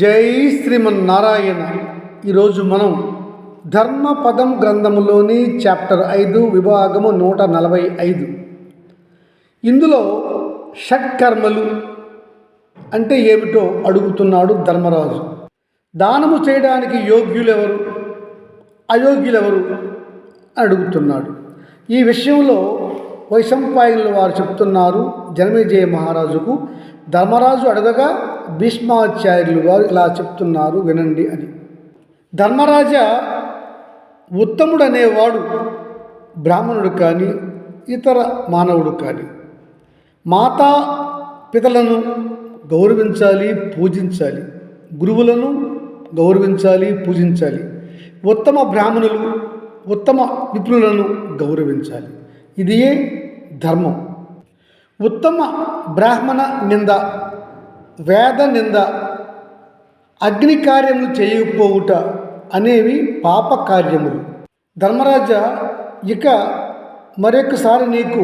జై శ్రీమన్నారాయణ. ఈరోజు మనం ధర్మపదం గ్రంథములోని చాప్టర్ 5 విభాగము 145. ఇందులో షట్కర్మలు అంటే ఏమిటో అడుగుతున్నాడు ధర్మరాజు. దానము చేయడానికి యోగ్యులెవరు, అయోగ్యులెవరు అడుగుతున్నాడు. ఈ విషయంలో వైశంపాయనుల వారు చెప్తున్నారు జనమేజయ మహారాజుకు. ధర్మరాజు అడగగా భీష్మాచార్యులు వారు ఇలా చెప్తున్నారు, వినండి అని. ధర్మరాజా, ఉత్తముడనేవాడు బ్రాహ్మణుడు కానీ ఇతర మానవుడు కానీ మాతా పితలను గౌరవించాలి, పూజించాలి. గురువులను గౌరవించాలి, పూజించాలి. ఉత్తమ బ్రాహ్మణులు, ఉత్తమ విప్రులను గౌరవించాలి. ఇదియే ధర్మం. ఉత్తమ బ్రాహ్మణ నింద, వేద నింద, అగ్ని కార్యములు చేయకపోవుట అనేవి పాప కార్యములు. ధర్మరాజా, ఇక మరొకసారి నీకు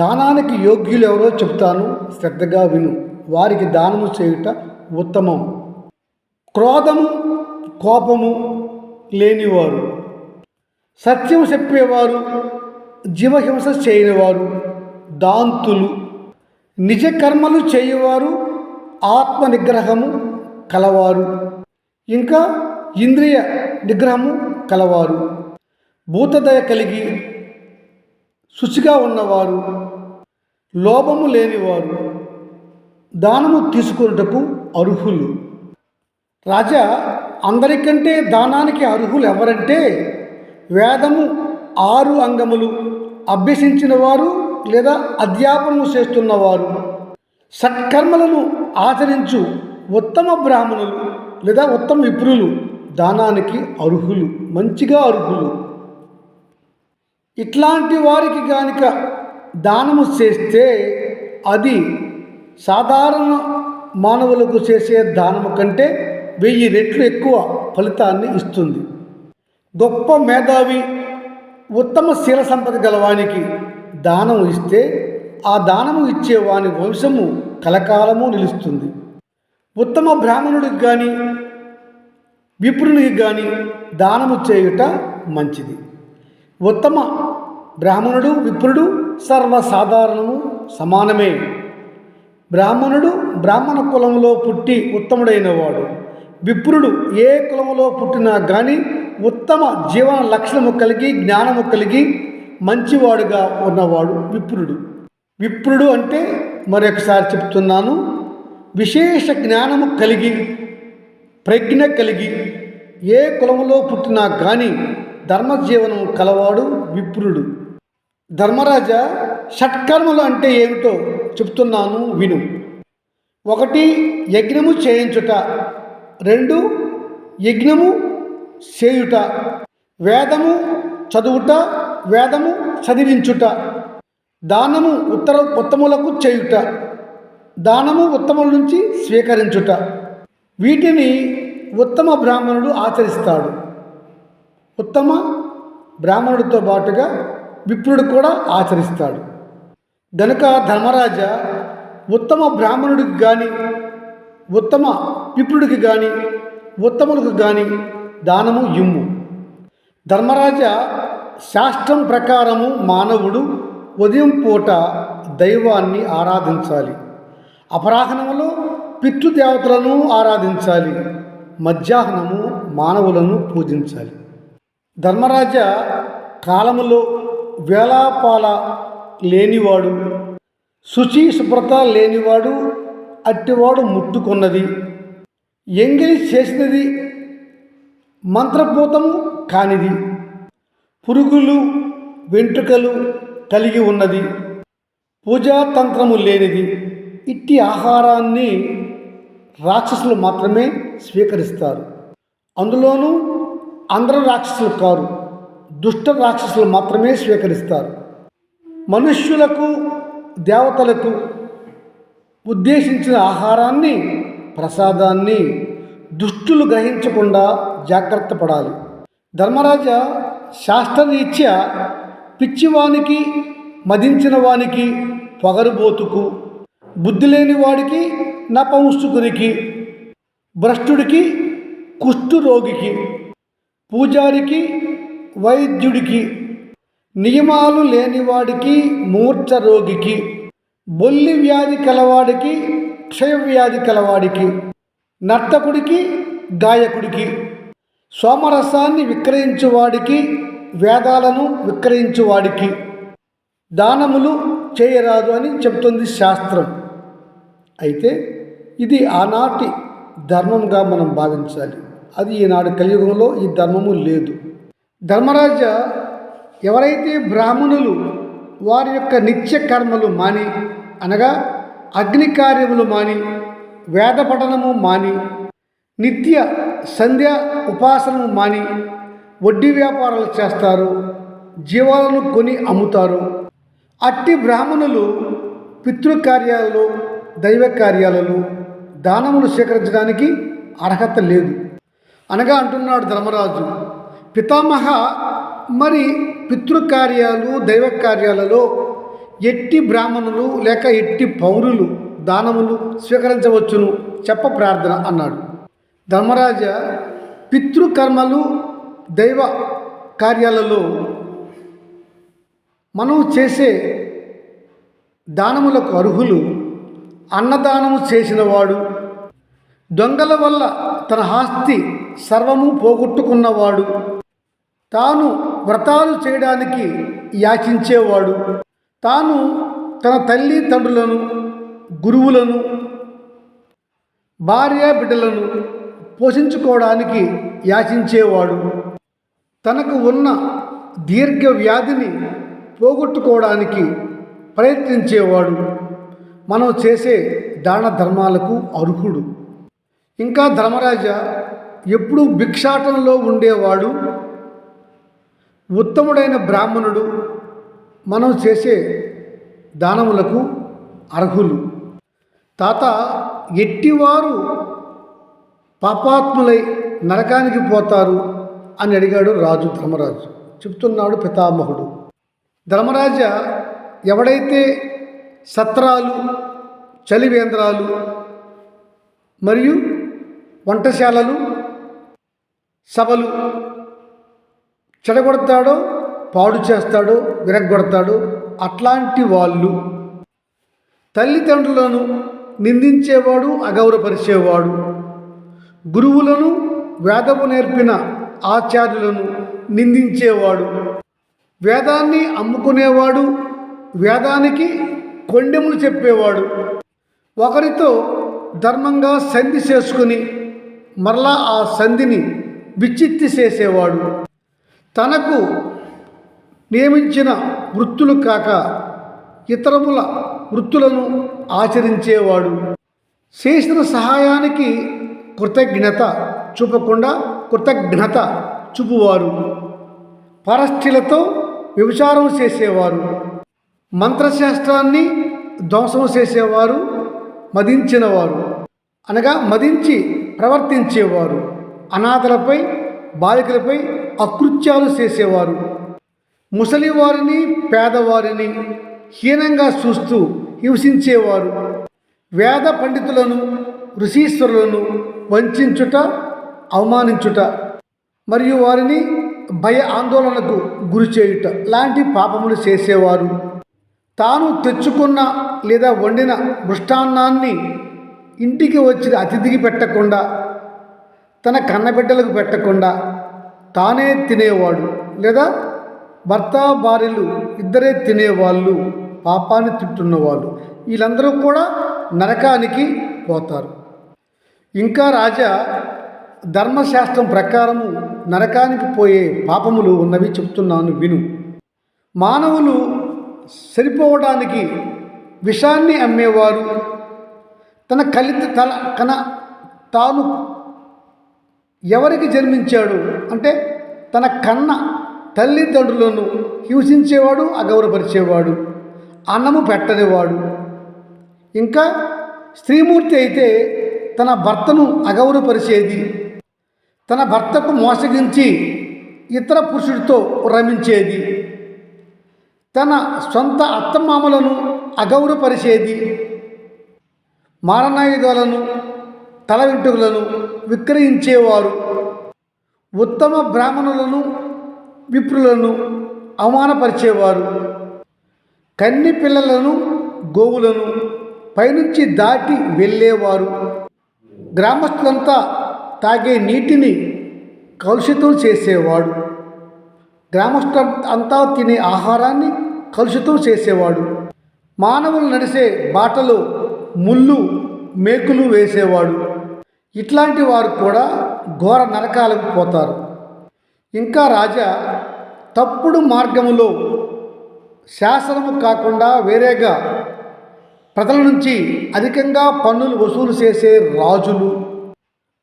దానానికి యోగ్యులు ఎవరో చెప్తాను, శ్రద్ధగా విను. వారికి దానము చేయుట ఉత్తమం. క్రోధము, కోపము లేనివారు, సత్యం చెప్పేవారు, జీవహింస చేయనివారు, దాంతులు, నిజ కర్మలు చేయవారు, ఆత్మ నిగ్రహము కలవారు, ఇంకా ఇంద్రియ నిగ్రహము కలవారు, భూతదయ కలిగి శుచిగా ఉన్నవారు, లోభము లేనివారు, దానము తీసుకొనుటకు అర్హులు. రాజా, అందరికంటే దానానికి అర్హులు ఎవరంటే వేదము 6 అంగములు అభ్యసించిన వారు లేదా అధ్యాపనము చేస్తున్నవారు, సత్కర్మలను ఆచరించు ఉత్తమ బ్రాహ్మణులు లేదా ఉత్తమ విప్రులు దానానికి అర్హులు, మంచిగా అర్హులు. ఇట్లాంటి వారికి కనుక దానము చేస్తే అది సాధారణ మానవులకు చేసే దానము కంటే 1000 రెట్లు ఎక్కువ ఫలితాన్ని ఇస్తుంది. గొప్ప మేధావి, ఉత్తమ శీల సంపద గలవానికి దానము ఇస్తే ఆ దానము ఇచ్చే వాని వంశము కలకాలము నిలుస్తుంది. ఉత్తమ బ్రాహ్మణుడికి కానీ విప్రునికి కానీ దానము చేయుట మంచిది. ఉత్తమ బ్రాహ్మణుడు, విప్రుడు సర్వసాధారణము సమానమే. బ్రాహ్మణుడు బ్రాహ్మణ కులంలో పుట్టి ఉత్తముడైన వాడు. విప్రుడు ఏ కులంలో పుట్టినా కానీ ఉత్తమ జీవన లక్షణము కలిగి, జ్ఞానము కలిగి మంచివాడుగా ఉన్నవాడు విప్రుడు. విప్రుడు అంటే మరొకసారి చెప్తున్నాను, విశేష జ్ఞానము కలిగి, ప్రజ్ఞ కలిగి, ఏ కులములో పుట్టినా కానీ ధర్మజీవనము కలవాడు విప్రుడు. ధర్మరాజా, షట్కర్మలు అంటే ఏమిటో చెప్తున్నాను, విను. 1 యజ్ఞము చేయించుట, 2 యజ్ఞము చేయుట, వేదము చదువుట, వేదము చదివించుట, దానము ఉత్తములకు చేయుట, దానము ఉత్తముల నుంచి స్వీకరించుట. వీటిని ఉత్తమ బ్రాహ్మణుడు ఆచరిస్తాడు. ఉత్తమ బ్రాహ్మణుడితో పాటుగా విప్రుడు కూడా ఆచరిస్తాడు. గనుక ధర్మరాజా, ఉత్తమ బ్రాహ్మణుడికి కానీ ఉత్తమ విప్రుడికి కానీ ఉత్తములకు కానీ దానము ఇమ్ము. ధర్మరాజా, శాస్త్రం ప్రకారము మానవుడు ఉదయం పూట దైవాన్ని ఆరాధించాలి, అపరాహ్నములో పితృదేవతలను ఆరాధించాలి, మధ్యాహ్నము మానవులను పూజించాలి. ధర్మరాజా, కాలములో వేలాపాల లేనివాడు, శుచి శుభ్రత లేనివాడు అట్టివాడు ముట్టుకున్నది, ఎంగిలి చేసినది మంత్రపూతము కానిది, పురుగులు వెంట్రుకలు కలిగి ఉన్నది, పూజాతంత్రము లేనిది, ఇట్టి ఆహారాన్ని రాక్షసులు మాత్రమే స్వీకరిస్తారు. అందులోనూ అందరూ రాక్షసులు కారు, దుష్ట రాక్షసులు మాత్రమే స్వీకరిస్తారు. మనుష్యులకు, దేవతలకు ఉద్దేశించిన ఆహారాన్ని, ప్రసాదాన్ని దుష్టులు గ్రహించకుండా జాగ్రత్త పడాలి. ధర్మరాజా, శాస్త్రరీత్యా పిచ్చివానికి, మదించిన వానికి, పొగరుబోతుకు, బుద్ధి లేని వాడికి, నపంసకునికి భ్రష్టుడికి, కుష్ఠురోగికి, పూజారికి, వైద్యుడికి, నియమాలు లేనివాడికి, మూర్ఛ రోగికి, బొల్లి వ్యాధి కలవాడికి, క్షయవ్యాధి కలవాడికి, నర్తకుడికి, గాయకుడికి, సోమరసాన్ని విక్రయించువాడికి, వేదాలను విక్రయించువాడికి దానములు చేయరాదు అని చెప్తుంది శాస్త్రం. అయితే ఇది ఆనాటి ధర్మంగా మనం భావించాలి. అది ఈనాడు కలియుగంలో ఈ ధర్మము లేదు. ధర్మరాజ, ఎవరైతే బ్రాహ్మణులు వారి యొక్క నిత్య కర్మలు మాని, అనగా అగ్ని కార్యములు మాని, వేద పఠనము మాని, నిత్య సంధ్య ఉపాసనము మాని వడ్డీ వ్యాపారాలు చేస్తారు, జీవాలను కొని అమ్ముతారు. అట్టి బ్రాహ్మణులు పితృకార్యాలలో, దైవ కార్యాలలో దానములు స్వీకరించడానికి అర్హత లేదు అనగా అంటున్నాడు ధర్మరాజు. పితామహ, మరి పితృకార్యాలు, దైవ కార్యాలలో ఎట్టి బ్రాహ్మణులు లేక ఎట్టి పౌరులు దానములు స్వీకరించవచ్చును చెప్ప ప్రార్థన అన్నాడు. ధర్మరాజ, పితృకర్మలు, దైవ కార్యాలలో మనం చేసే దానములకు అర్హులు అన్నదానము చేసినవాడు, దొంగల వల్ల తన ఆస్తి సర్వము పోగొట్టుకున్నవాడు, తాను వ్రతాలు చేయడానికి యాచించేవాడు, తాను తన తల్లి తండ్రులను, గురువులను, భార్య బిడ్డలను పోషించుకోవడానికి యాచించేవాడు, తనకు ఉన్న దీర్ఘ వ్యాధిని పోగొట్టుకోవడానికి ప్రయత్నించేవాడు మనం చేసే దాన ధర్మాలకు అర్హుడు. ఇంకా ధర్మరాజ, ఎప్పుడూ భిక్షాటనలో ఉండేవాడు, ఉత్తముడైన బ్రాహ్మణుడు మనం చేసే దానములకు అర్హులు. తాత, ఎట్టివారు పాపాత్ములై నరకానికి పోతారు అని అడిగాడు రాజు. ధర్మరాజు చెప్తున్నాడు పితామహుడు. ధర్మరాజ, ఎవడైతే సత్రాలు, చలివేంద్రాలు మరియు వంటశాలలు, సభలు చెడగొడతాడో, పాడు చేస్తాడో, విరగ్గొడతాడో అట్లాంటి వాళ్ళు, తల్లిదండ్రులను నిందించేవాడు, అగౌరవపరిచేవాడు, గురువులను, వేదము నేర్పిన ఆచార్యులను నిందించేవాడు, వేదాన్ని అమ్ముకునేవాడు, వేదానికి కొండెములు చెప్పేవాడు, ఒకరితో ధర్మంగా సంధి చేసుకుని మరలా ఆ సంధిని విచ్చిత్తి చేసేవాడు, తనకు నియమించిన వృత్తులు కాక ఇతరముల వృత్తులను ఆచరించేవాడు, చేసిన సహాయానికి కృతజ్ఞత చూపువారు, పరస్థిలతో వ్యభిచారం చేసేవారు, మంత్రశాస్త్రాన్ని ధ్వంసం చేసేవారు, మదించినవారు అనగా మదించి ప్రవర్తించేవారు, అనాథలపై, బాలికలపై అకృత్యాలు చేసేవారు, ముసలివారిని, పేదవారిని హీనంగా చూస్తూ హింసించేవారు, వేద పండితులను, ఋషీశ్వరులను వంచుట, అవమానించుట మరియు వారిని భయ ఆందోళనకు గురి చేయుట లాంటి పాపములు చేసేవారు, తాను తెచ్చుకున్న లేదా వండిన మృష్టాన్నాన్ని ఇంటికి వచ్చిన అతిథికి పెట్టకుండా, తన కన్నబిడ్డలకు పెట్టకుండా తానే తినేవాడు లేదా భర్త భార్యలు ఇద్దరే తినేవాళ్ళు, పాపాన్ని తింటున్నవాళ్ళు, వీళ్ళందరూ కూడా నరకానికి పోతారు. ఇంకా రాజా, ధర్మశాస్త్రం ప్రకారము నరకానికి పోయే పాపములు ఉన్నవి చెప్తున్నాను విను. మానవులు సరిపోవడానికి విషాన్ని అమ్మేవారు, తాను ఎవరికి జన్మించాడు అంటే తన కన్న తల్లిదండ్రులను హింసించేవాడు, అగౌరవపరిచేవాడు, అన్నము పెట్టనివాడు, ఇంకా స్త్రీమూర్తి అయితే తన భర్తను అగౌరవపరిచేది, తన భర్తకు మోసగించి ఇతర పురుషుడితో రమించేది, తన సొంత అత్తమామలను అగౌరవపరిచేది, మారణాయుధాలను తల వెంట్రుకలను విక్రయించేవారు ఉత్తమ బ్రాహ్మణులను విప్రులను అవమానపరిచేవారు. కన్ని పిల్లలను గోవులను పైనుంచి దాటి వెళ్ళేవారు. గ్రామస్తులంతా తాగే నీటిని కలుషితం చేసేవాడు. గ్రామస్తుల అంతా తినే ఆహారాన్ని కలుషితం చేసేవాడు. మానవులు నడిసే బాటలో ముళ్ళు మేకులు వేసేవాడు. ఇట్లాంటి వారు కూడా ఘోర నరకాలకు పోతారు. ఇంకా రాజా తప్పుడు మార్గములో శాసనము కాకుండా వేరేగా ప్రజల నుంచి అధికంగా పన్నులు వసూలు చేసే రాజులు,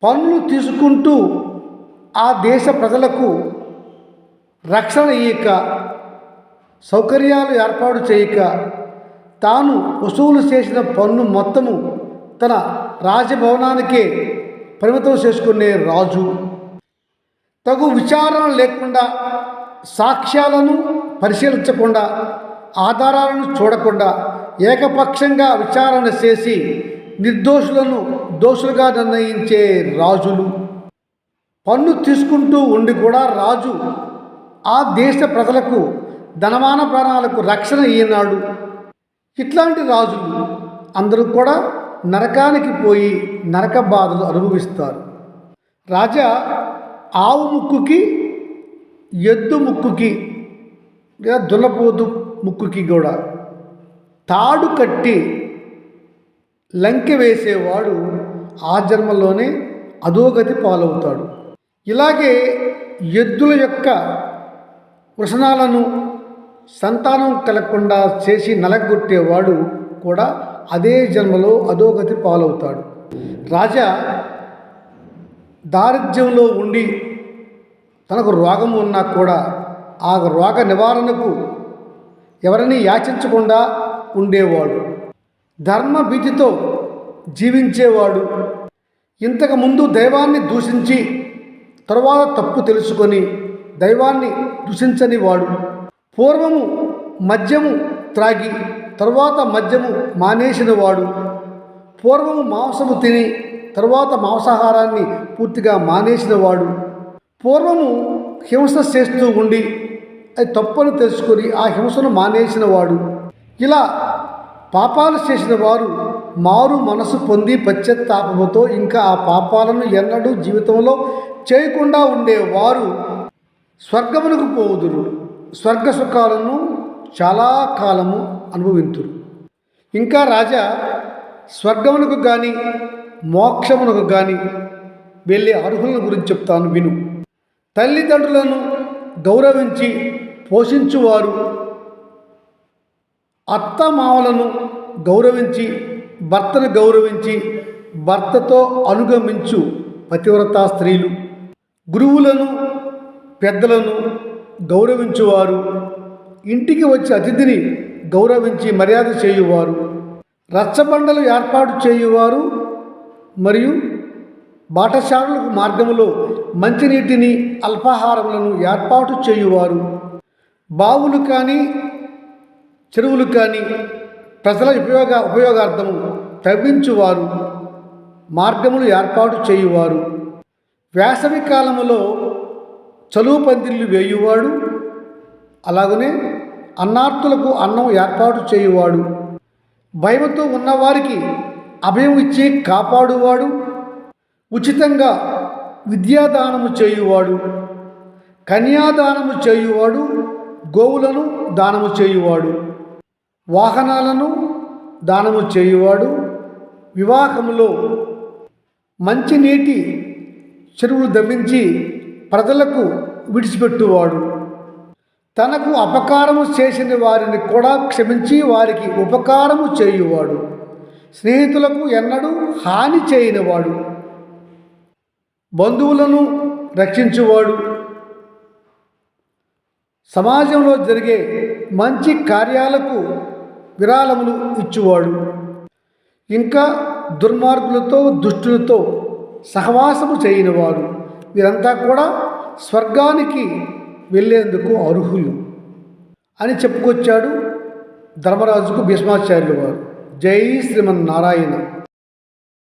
పన్నులు తీసుకుంటూ ఆ దేశ ప్రజలకు రక్షణ ఇయ్యక, సౌకర్యాలు ఏర్పాటు చేయక, తాను వసూలు చేసిన పన్ను మొత్తము తన రాజభవనానికే పరిమితం చేసుకునే రాజు, తగు విచారణ లేకుండా, సాక్ష్యాలను పరిశీలించకుండా, ఆధారాలను చూడకుండా ఏకపక్షంగా విచారణ చేసి నిర్దోషులను దోషులుగా నిర్ణయించే రాజులు, పన్ను తీసుకుంటూ ఉండి కూడా రాజు ఆ దేశ ప్రజలకు ధనమాన ప్రాణాలకు రక్షణ ఇయ్యనాడు. ఇట్లాంటి రాజులు అందరూ కూడా నరకానికి పోయి నరక బాధలు అనుభవిస్తారు. రాజా ఆవు ముక్కుకి, ఎద్దు ముక్కుకి లేదా దున్నపోతు ముక్కుకి కూడా తాడు కట్టి లంకె వేసేవాడు ఆ జన్మలోనే అధోగతి పాలవుతాడు. ఇలాగే ఎద్దుల యొక్క వృషణాలను సంతానం కలగకుండా చేసి నలగొట్టేవాడు కూడా అదే జన్మలో అధోగతి పాలవుతాడు. రాజా దారిద్ర్యంలో ఉండి తనకు రోగం ఉన్నా కూడా ఆ రోగ నివారణకు ఎవరిని యాచించకుండా ఉండేవాడు. ధర్మ భీతితో జీవించేవాడు. ఇంతకుముందు దైవాన్ని దూషించి తరువాత తప్పు తెలుసుకొని దైవాన్ని దూషించని వాడు. పూర్వము మద్యము త్రాగి తరువాత మద్యము మానేసిన వాడు. పూర్వము మాంసము తిని తరువాత మాంసాహారాన్ని పూర్తిగా మానేసిన వాడు. పూర్వము హింస చేస్తూ ఉండి అది తప్పని తెలుసుకొని ఆ హింసను మానేసిన వాడు. ఇలా పాపాలు చేసిన వారు మారు మనసు పొంది పశ్చాత్తాపముతో ఇంకా ఆ పాపాలను ఎన్నడూ జీవితంలో చేయకుండా ఉండేవారు స్వర్గమునకు పోవుదురు. స్వర్గ సుఖాలను చాలా కాలము అనుభవింతురు. ఇంకా రాజా స్వర్గమునకు కానీ మోక్షమునకు కానీ వెళ్ళే అర్హులను గురించి చెప్తాను విను. తల్లిదండ్రులను గౌరవించి పోషించువారు, అత్తమామలను గౌరవించి భర్తను గౌరవించి భర్తతో అనుగమించు పతివ్రతా స్త్రీలు, గురువులను పెద్దలను గౌరవించువారు, ఇంటికి వచ్చే అతిథిని గౌరవించి మర్యాద చేయువారు, రచ్చబండలు ఏర్పాటు చేయువారు మరియు బాటసారులకు మార్గములో మంచినీటిని అల్పాహారములను ఏర్పాటు చేయువారు, బావులు కానీ చెరువులు కానీ ప్రజల ఉపయోగార్థము తవ్వించువారు, మార్గములు ఏర్పాటు చేయువారు, వేసవి కాలములో చలువు పందిళ్ళు వేయువాడు, అలాగనే అన్నార్తులకు అన్నం ఏర్పాటు చేయువాడు, భయముతో ఉన్నవారికి అభయం ఇచ్చి కాపాడువాడు, ఉచితంగా విద్యాదానము చేయువాడు, కన్యాదానము చేయువాడు, గోవులను దానము చేయువాడు, వాహనాలను దానము చేయువాడు, వివాహములో మంచినీటి చెరువులు దవ్వించి ప్రజలకు విడిచిపెట్టువాడు, తనకు అపకారము చేసిన వారిని కూడా క్షమించి వారికి ఉపకారము చేయువాడు, స్నేహితులకు ఎన్నడూ హాని చేయనివాడు, బంధువులను రక్షించువాడు, సమాజంలో జరిగే మంచి కార్యాలకు విరాళములు ఇచ్చువాడు, ఇంకా దుర్మార్గులతో దుష్టులతో సహవాసము చేయనివారు. వీరంతా కూడా స్వర్గానికి వెళ్ళేందుకు అర్హులు అని చెప్పుకొచ్చాడు ధర్మరాజుకు భీష్మాచార్యులు వారు. జై శ్రీమన్నారాయణ.